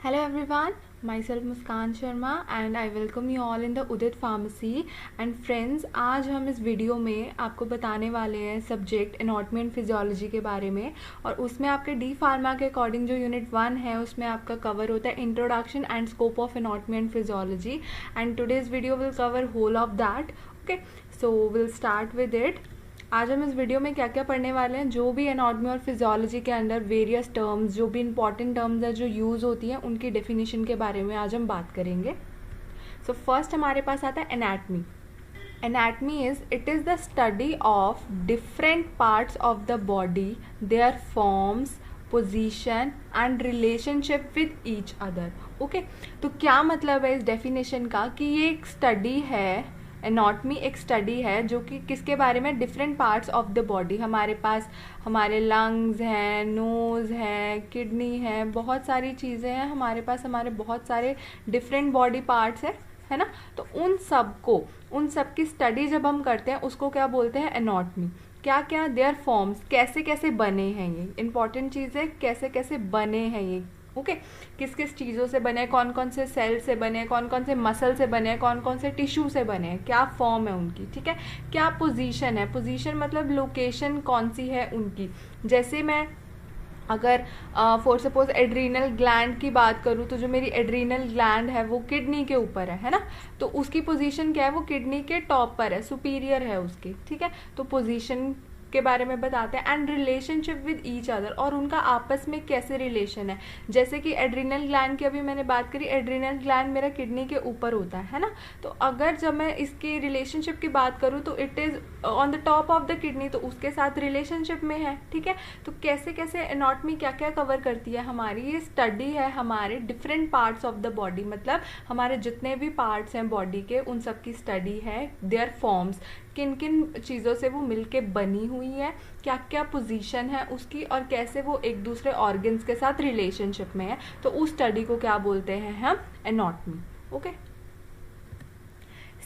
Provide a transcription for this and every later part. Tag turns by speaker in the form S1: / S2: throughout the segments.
S1: Hello everyone, myself Muskan Sharma and I welcome you all in the Udit pharmacy. And friends, आज हम इस video में आपको बताने वाले हैं सब्जेक्ट एनाटॉमी एंड फिजियोलॉजी के बारे में। और उसमें आपके डी फार्मा के अकॉर्डिंग जो यूनिट 1 है उसमें आपका कवर होता है introduction and scope of anatomy and physiology. And today's video will cover whole of that. Okay, so will start with it. आज हम इस वीडियो में क्या क्या पढ़ने वाले हैं, जो भी एनाटॉमी और फिजियोलॉजी के अंदर वेरियस टर्म्स, जो भी इंपॉर्टेंट टर्म्स हैं जो यूज़ होती हैं, उनकी डेफिनेशन के बारे में आज हम बात करेंगे। सो फर्स्ट हमारे पास आता है anatomy. Anatomy it is the study of different parts of the body, there forms, position and relationship with each other. Okay, तो क्या मतलब है इस डेफिनेशन का कि ये एक स्टडी है, एनाटॉमी एक स्टडी है जो कि किसके बारे में, different parts of the body. हमारे पास हमारे लंग्स हैं, नोज़ है, किडनी है, बहुत सारी चीज़ें हैं हमारे पास, हमारे बहुत सारे डिफरेंट बॉडी पार्ट्स है ना। तो उन सब की स्टडी जब हम करते हैं उसको क्या बोलते हैं, एनाटॉमी। क्या क्या, देयर फॉर्म्स, कैसे कैसे बने हैं ये, इंपॉर्टेंट चीज़ है, कैसे कैसे बने हैं ये। ओके, किस किस चीज़ों से बने, कौन कौन से सेल से बने, कौन कौन से मसल से बने, कौन कौन से टिश्यू से बने, क्या फॉर्म है उनकी। ठीक है, क्या पोजीशन है, पोजीशन मतलब लोकेशन कौन सी है उनकी। जैसे मैं अगर फॉर सपोज एड्रीनल ग्लैंड की बात करूँ तो जो मेरी एड्रीनल ग्लैंड है वो किडनी के ऊपर है ना, तो उसकी पोजीशन क्या है, वो किडनी के टॉप पर है, सुपीरियर है उसकी। ठीक है, तो पोजीशन के बारे में बताते हैं। And relationship with each other, और उनका आपस में कैसे रिलेशन है। जैसे कि एड्रीनल ग्लैंड की अभी मैंने बात करी, एड्रीनल ग्लैंड मेरा किडनी के ऊपर होता है ना, तो अगर जब मैं इसकी रिलेशनशिप की बात करूँ तो it is on the top of the kidney, तो उसके साथ रिलेशनशिप में है। ठीक है, तो कैसे कैसे एनाटॉमी क्या क्या कवर करती है हमारी, ये स्टडी है हमारे different parts of the body, मतलब हमारे जितने भी पार्ट्स हैं बॉडी के उन सब की स्टडी है। देयर फॉर्म्स, किन किन चीज़ों से वो मिलके बनी हुई है, क्या क्या पोजीशन है उसकी, और कैसे वो एक दूसरे ऑर्गन्स के साथ रिलेशनशिप में है, तो उस स्टडी को क्या बोलते हैं हम, एनाटॉमी। ओके,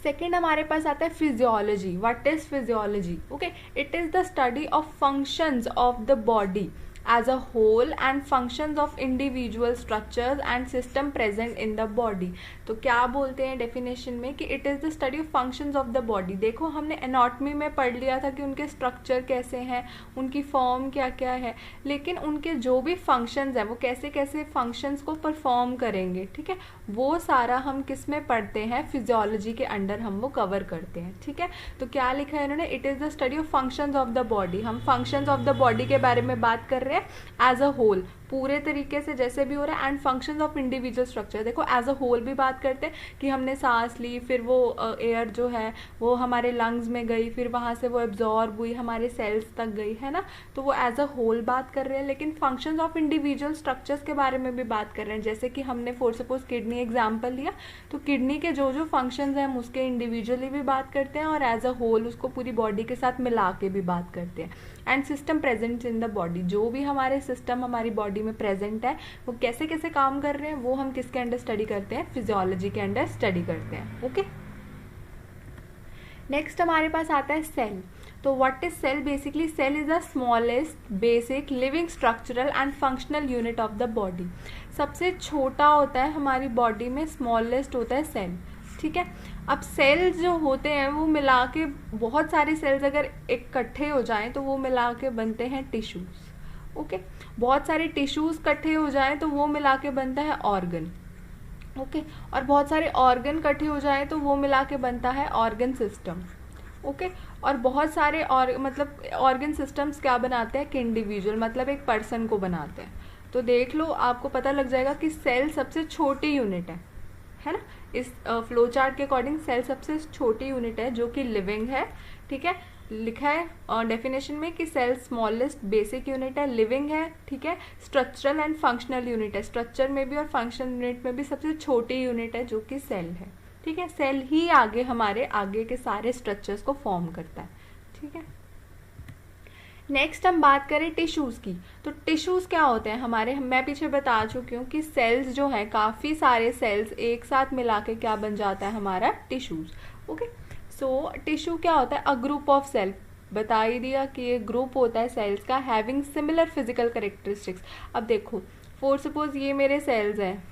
S1: सेकेंड हमारे पास आता है physiology. What is physiology? Okay, it is the study of functions of the body as a whole and functions of individual structures and system present in the body। तो क्या बोलते हैं definition में कि it is the study of functions of the body। देखो, हमने anatomy में पढ़ लिया था कि उनके स्ट्रक्चर कैसे हैं, उनकी फॉर्म क्या क्या है, लेकिन उनके जो भी फंक्शंस हैं वो कैसे कैसे फंक्शंस को परफॉर्म करेंगे। ठीक है, वो सारा हम किस में पढ़ते हैं, फिजियोलॉजी के अंडर हम वो कवर करते हैं। ठीक है, तो क्या लिखा है इन्होंने, it is the study of functions of the body. हम फंक्शंस ऑफ द बॉडी के बारे में बात कर रहे हैं एज अ होल, पूरे तरीके से जैसे भी हो रहा है। And functions of individual structure, देखो एज अ होल भी बात करते हैं कि हमने सांस ली, फिर वो एयर जो है वो हमारे लंग्स में गई, फिर वहाँ से वो एब्जॉर्ब हुई, हमारे सेल्स तक गई, है ना, तो वो एज अ होल बात कर रहे हैं। लेकिन फंक्शंस ऑफ इंडिविजुअल स्ट्रक्चर्स के बारे में भी बात कर रहे हैं। जैसे कि हमने फॉर सपोज किडनी एग्जाम्पल लिया, तो किडनी के जो जो फंक्शंस हैं हम उसके इंडिविजुअली भी बात करते हैं और एज अ होल उसको पूरी बॉडी के साथ मिला के भी बात करते हैं। And system present in the body, जो भी हमारे सिस्टम हमारी बॉडी में प्रेजेंट है वो कैसे कैसे काम कर रहे हैं, वो हम किसके अंडर स्टडी करते हैं, फिजियोलॉजी के अंडर स्टडी करते हैं। ओके, नेक्स्ट हमारे पास आता है सेल। तो what is cell? Basically cell is the smallest basic living structural and functional unit of the body. सबसे छोटा होता है हमारी बॉडी में, स्मॉलेस्ट होता है सेल। ठीक है, अब सेल्स जो होते हैं वो मिला के, बहुत सारे सेल्स अगर इकट्ठे हो जाएं तो वो मिला के बनते हैं टिश्यूज। ओके, बहुत सारे टिश्यूज इकट्ठे हो जाएं तो वो मिला के बनता है ऑर्गन। ओके, और बहुत सारे ऑर्गन इकट्ठे हो जाएं तो वो मिला के बनता है ऑर्गन सिस्टम। ओके, और बहुत सारे मतलब ऑर्गन सिस्टम्स क्या बनाते हैं, कि इंडिविजुअल, मतलब एक पर्सन को बनाते हैं। तो देख लो, आपको पता लग जाएगा कि सेल सबसे छोटी यूनिट है ना। इस फ्लो चार्ट के अकॉर्डिंग सेल सबसे छोटी यूनिट है जो कि लिविंग है। ठीक है, लिखा है डेफिनेशन में कि सेल स्मॉलेस्ट बेसिक यूनिट है, लिविंग है। ठीक है, स्ट्रक्चरल एंड फंक्शनल यूनिट है, स्ट्रक्चर में भी और फंक्शनल यूनिट में भी सबसे छोटी यूनिट है जो कि सेल है। ठीक है, सेल ही आगे हमारे आगे के सारे स्ट्रक्चर्स को फॉर्म करता है। ठीक है, नेक्स्ट हम बात करें टिश्यूज़ की। तो टिश्यूज़ क्या होते हैं हमारे, मैं पीछे बता चुकी हूँ कि सेल्स जो हैं, काफ़ी सारे सेल्स एक साथ मिला के क्या बन जाता है हमारा, टिश्यूज़। ओके, सो टिश्यू क्या होता है, अ ग्रुप ऑफ सेल, बता ही दिया कि ये ग्रुप होता है सेल्स का, हैविंग सिमिलर फिजिकल करेक्टरिस्टिक्स। अब देखो, फॉर सपोज ये मेरे सेल्स हैं,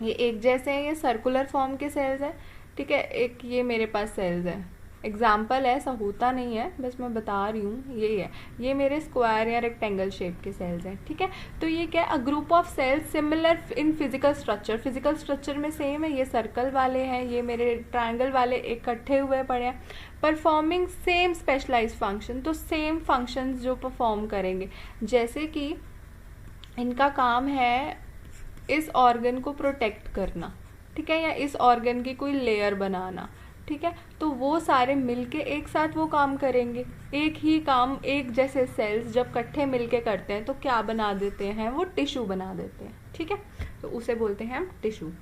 S1: ये एक जैसे हैं, ये सर्कुलर फॉर्म के सेल्स हैं, ठीक है। एक ये मेरे पास सेल्स है, एग्जाम्पल है, ऐसा होता नहीं है, बस मैं बता रही हूँ, यही है, ये मेरे स्क्वायर या रेक्टेंगल शेप के सेल्स हैं, ठीक है। तो ये क्या है, a group of cells similar in physical structure, physical structure में सेम है, ये सर्कल वाले हैं, ये मेरे ट्रायंगल वाले इकट्ठे हुए पड़े हैं, परफॉर्मिंग सेम स्पेशलाइज फंक्शन, तो सेम फंक्शंस जो परफॉर्म करेंगे, जैसे कि इनका काम है इस ऑर्गन को प्रोटेक्ट करना, ठीक है, या इस ऑर्गन की कोई लेयर बनाना, ठीक है। तो वो सारे मिलके एक साथ वो काम करेंगे, एक ही काम, एक जैसे सेल्स जब इकट्ठे मिलके करते हैं तो क्या बना देते हैं, वो टिश्यू बना देते हैं, ठीक है। तो उसे बोलते हैं हम टिश्यू।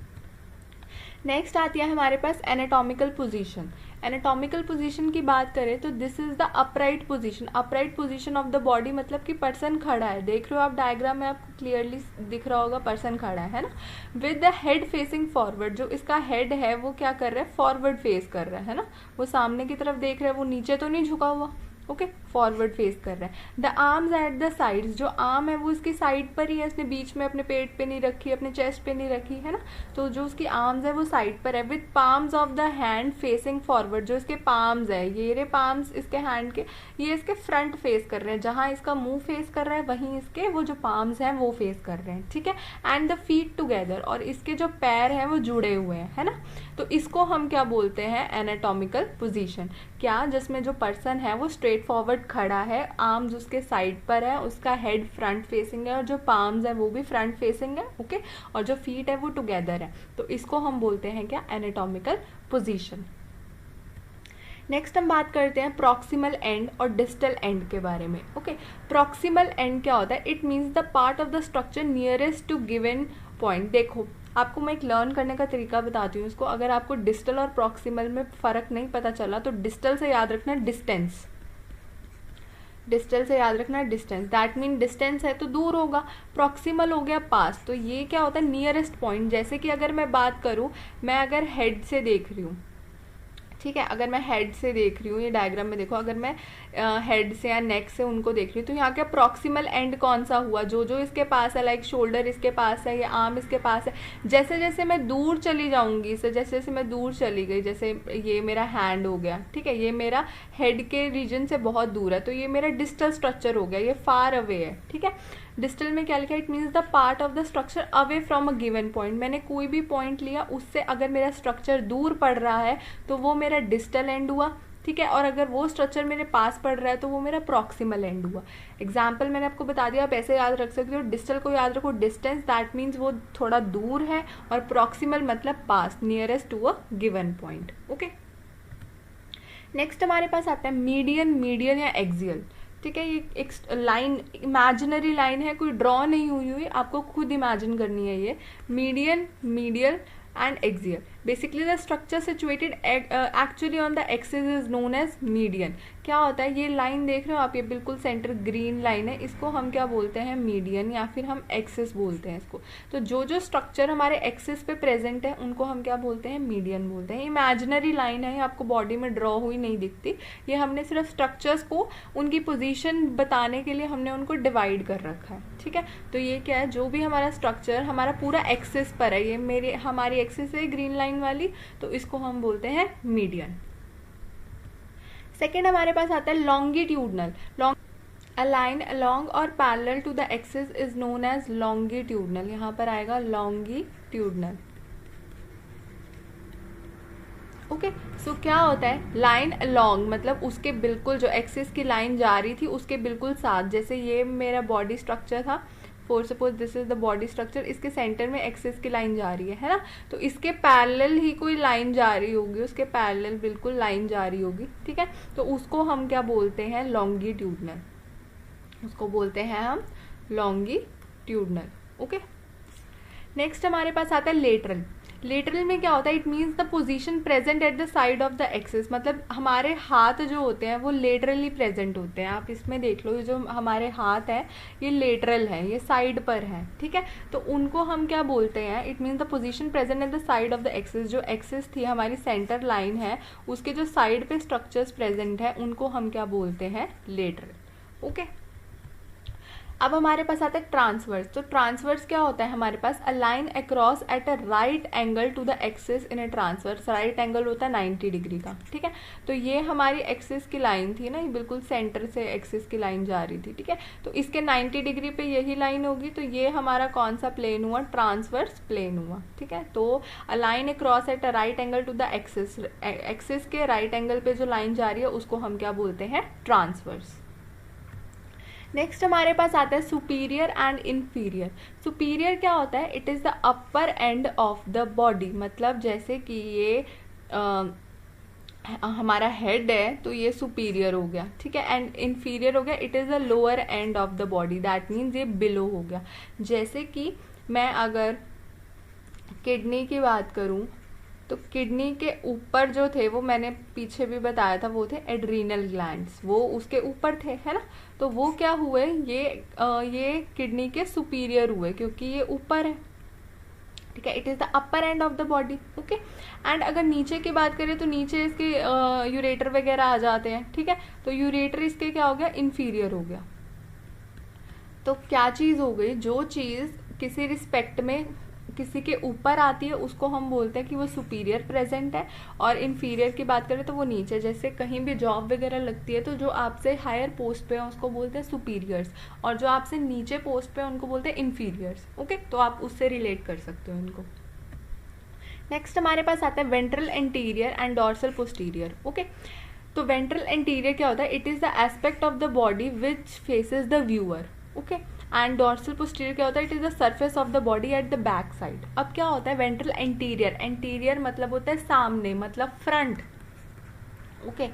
S1: नेक्स्ट आती है हमारे पास एनाटॉमिकल पोजीशन। एनाटॉमिकल पोजीशन की बात करें तो this is the upright position, upright position of the body, मतलब कि पर्सन खड़ा है, देख रहे हो आप डायग्राम में, आपको क्लियरली दिख रहा होगा पर्सन खड़ा है ना, with the head facing forward, जो इसका हेड है वो क्या कर रहा है, फॉरवर्ड फेस कर रहा है ना, वो सामने की तरफ देख रहा है, वो नीचे तो नहीं झुका हुआ, ओके, फॉरवर्ड फेस कर रहा है। The arms at the sides, जो आर्म है वो इसकी साइड पर ही है, इसने बीच में अपने पेट पे नहीं रखी, अपने चेस्ट पे नहीं रखी है ना, तो जो उसकी आर्म्स है वो साइड पर है, with palms of the hand facing forward, जो इसके पाम्स है, ये रे पाम्स इसके हैंड के, ये इसके फ्रंट फेस कर रहे हैं, जहां इसका मुंह फेस कर रहा है वहीं इसके वो जो पाम्स हैं वो फेस कर रहे हैं, ठीक है। एंड द फीट टुगेदर, और इसके जो पैर हैं वो जुड़े हुए हैं, है ना, तो इसको हम क्या बोलते हैं, एनाटॉमिकल पोजीशन। क्या, जिसमें जो पर्सन है वो स्ट्रेट फॉरवर्ड खड़ा है, आर्म्स उसके साइड पर है, उसका हेड फ्रंट फेसिंग है, और जो पाम्स है वो भी फ्रंट फेसिंग है, ओके, और जो फीट है वो टुगेदर है, तो इसको हम बोलते हैं क्या, एनाटॉमिकल पोजीशन। नेक्स्ट हम बात करते हैं प्रॉक्सिमल एंड और डिस्टल एंड के बारे में, ओके। प्रॉक्सिमल एंड क्या होता है, it means the part of the structure nearest to given point. देखो, आपको मैं एक लर्न करने का तरीका बताती हूँ इसको, अगर आपको डिस्टल और प्रॉक्सिमल में फर्क नहीं पता चला तो डिस्टल से याद रखना डिस्टेंस, डिस्टल से याद रखना डिस्टेंस, दैट मीन डिस्टेंस है तो दूर होगा, प्रॉक्सिमल हो गया पास, तो ये क्या होता है, नियरेस्ट पॉइंट। जैसे कि अगर मैं बात करूँ, मैं अगर हेड से देख रही हूँ, ठीक है, अगर मैं हेड से देख रही हूँ, ये डायग्राम में देखो, अगर मैं हेड से या नेक से उनको देख रही हूँ, तो यहाँ क्या प्रॉक्सिमल एंड कौन सा हुआ, जो जो इसके पास है, लाइक शोल्डर इसके पास है, ये आर्म इसके पास है। जैसे जैसे मैं दूर चली जाऊंगी इससे, जैसे जैसे मैं दूर चली गई, जैसे ये मेरा हैंड हो गया, ठीक है, ये मेरा हेड के रीजन से बहुत दूर है, तो ये मेरा डिस्टल स्ट्रक्चर हो गया, ये फार अवे है, ठीक है। डिस्टल में क्या लिखा है, it means the part of the structure away from a given point. मैंने कोई भी पॉइंट लिया, उससे अगर मेरा स्ट्रक्चर दूर पड़ रहा है तो वो मेरा डिस्टल एंड हुआ, ठीक है, और अगर वो स्ट्रक्चर मेरे पास पड़ रहा है तो वो मेरा प्रॉक्सिमल एंड हुआ। एग्जाम्पल मैंने आपको बता दिया, आप ऐसे याद रख सकते हो, डिस्टल को याद रखो डिस्टेंस, दैट मीन्स वो थोड़ा दूर है, और प्रॉक्सिमल मतलब पास, nearest to a given point, okay. Next हमारे पास आता है मीडियन, मीडियन या एक्सियल, ठीक है, ये एक लाइन, इमेजिनरी लाइन है, कोई ड्रॉ नहीं हुई हुई, आपको खुद इमेजिन करनी है ये, median, medial and axial. Basically the structure situated actually on the axis is known as median. क्या होता है, ये लाइन देख रहे हो आप, ये बिल्कुल सेंटर ग्रीन लाइन है, इसको हम क्या बोलते हैं, मीडियन, या फिर हम एक्सिस बोलते हैं इसको। तो जो जो स्ट्रक्चर हमारे एक्सिस पे प्रेजेंट है उनको हम क्या बोलते हैं, मीडियन बोलते हैं। इमेजिनरी लाइन है, आपको बॉडी में ड्रॉ हुई नहीं दिखती, ये हमने सिर्फ स्ट्रक्चर्स को उनकी पोजीशन बताने के लिए हमने उनको डिवाइड कर रखा है, ठीक है। तो ये क्या है, जो भी हमारा स्ट्रक्चर हमारा पूरा एक्सिस पर है, ये हमारी एक्सिस है ग्रीन लाइन वाली, तो इसको हम बोलते हैं मीडियन। सेकेंड हमारे पास आता है लॉन्गिट्यूडनल। अ लाइन अलोंग और parallel to the axis is known as longitudinal, यहाँ पर आएगा लॉन्गिट्यूडनल, ओके। सो क्या होता है, लाइन अलोंग मतलब उसके बिल्कुल, जो एक्सिस की लाइन जा रही थी उसके बिल्कुल साथ, जैसे ये मेरा बॉडी स्ट्रक्चर था, for suppose this is the body structure, इसके सेंटर में एक्सिस की लाइन जा रही है ना, तो इसके पैरेलल ही कोई लाइन जा रही होगी, उसके पैरेलल बिल्कुल लाइन जा रही होगी, ठीक है, तो उसको हम क्या बोलते हैं, लॉन्गिट्यूडनल, उसको बोलते हैं हम लॉन्गिट्यूडनल, ओके। नेक्स्ट हमारे पास आता है लेटरल। लेटरल में क्या होता है, it means the position present at the side of the axis, मतलब हमारे हाथ जो होते हैं वो लेटरली प्रेजेंट होते हैं। आप इसमें देख लो, ये जो हमारे हाथ है ये लेटरल है, ये साइड पर है, ठीक है, तो उनको हम क्या बोलते हैं, it means the position present at the side of the axis. जो एक्सिस थी हमारी सेंटर लाइन है, उसके जो साइड पे स्ट्रक्चर्स प्रेजेंट है उनको हम क्या बोलते हैं, लेटरल, ओके। अब हमारे पास आता है ट्रांसवर्स। तो ट्रांसवर्स क्या होता है हमारे पास, a line across at a right angle to the axis in a transverse. Right angle होता है 90 डिग्री का, ठीक है। तो ये हमारी एक्सिस की लाइन थी ना, ये बिल्कुल सेंटर से एक्सिस की लाइन जा रही थी, ठीक है। तो इसके 90 डिग्री पे यही लाइन होगी, तो ये हमारा कौन सा प्लेन हुआ, ट्रांसवर्स प्लेन हुआ, ठीक है। तो a line across at a right angle to the axis, axis के राइट एंगल पे जो लाइन जा रही है उसको हम क्या बोलते हैं, ट्रांसवर्स। नेक्स्ट हमारे पास आता है सुपीरियर एंड इन्फीरियर। सुपीरियर क्या होता है, it is the upper end of the body, मतलब जैसे कि ये हमारा हेड है तो ये सुपीरियर हो गया, ठीक है। एंड इन्फीरियर हो गया, it is the lower end of the body, that means ये बिलो हो गया। जैसे कि मैं अगर किडनी की बात करूं तो किडनी के ऊपर जो थे वो मैंने पीछे भी बताया था, वो थे एड्रीनल ग्लैंड्स, वो उसके ऊपर थे, है ना। तो वो क्या हुए, ये किडनी के सुपीरियर हुए क्योंकि ये ऊपर है, ठीक है। It is the upper end of the body, okay. And अगर नीचे की बात करें तो नीचे इसके यूरेटर वगैरह आ जाते हैं, ठीक है। तो यूरेटर इसके क्या हो गया, इन्फीरियर हो गया। तो क्या चीज़ हो गई, जो चीज़ किसी रिस्पेक्ट में किसी के ऊपर आती है उसको हम बोलते हैं कि वो सुपीरियर प्रेजेंट है, और इन्फीरियर की बात करें तो वो नीचे। जैसे कहीं भी जॉब वगैरह लगती है तो जो आपसे हायर पोस्ट पे है उसको बोलते हैं सुपीरियर्स, और जो आपसे नीचे पोस्ट पे है उनको बोलते हैं इन्फीरियर्स, ओके। तो आप उससे रिलेट कर सकते हो इनको। नेक्स्ट हमारे पास आता है ventral anterior and dorsal posterior, okay. तो वेंट्रल एंटीरियर क्या होता है, it is the aspect of the body which faces the viewer, okay. And dorsal posterior क्या होता है, it is the surface of the body at the back side. अब क्या होता है वेंट्रल एंटीरियर, एंटीरियर मतलब होता है सामने, मतलब फ्रंट, ओके।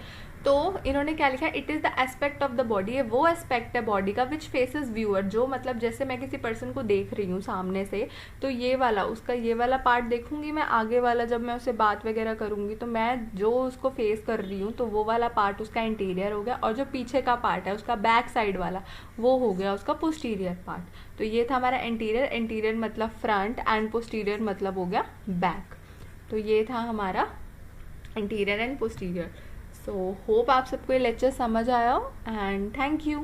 S1: तो इन्होंने क्या लिखा है, it is the aspect of the body, ये वो एस्पेक्ट है बॉडी का विच फेसेस व्यूअर, जो मतलब जैसे मैं किसी पर्सन को देख रही हूँ सामने से, तो ये वाला उसका ये वाला पार्ट देखूंगी मैं, आगे वाला जब मैं उससे बात वगैरह करूंगी तो मैं जो उसको फेस कर रही हूँ तो वो वाला पार्ट उसका इंटीरियर हो गया, और जो पीछे का पार्ट है उसका बैक साइड वाला वो हो गया उसका पोस्टीरियर पार्ट। तो ये था हमारा एंटीरियर, एंटीरियर मतलब फ्रंट एंड पोस्टीरियर मतलब हो गया बैक। तो ये था हमारा anterior and posterior. So hope आप सबको ये लेक्चर समझ आया हो, एंड थैंक यू।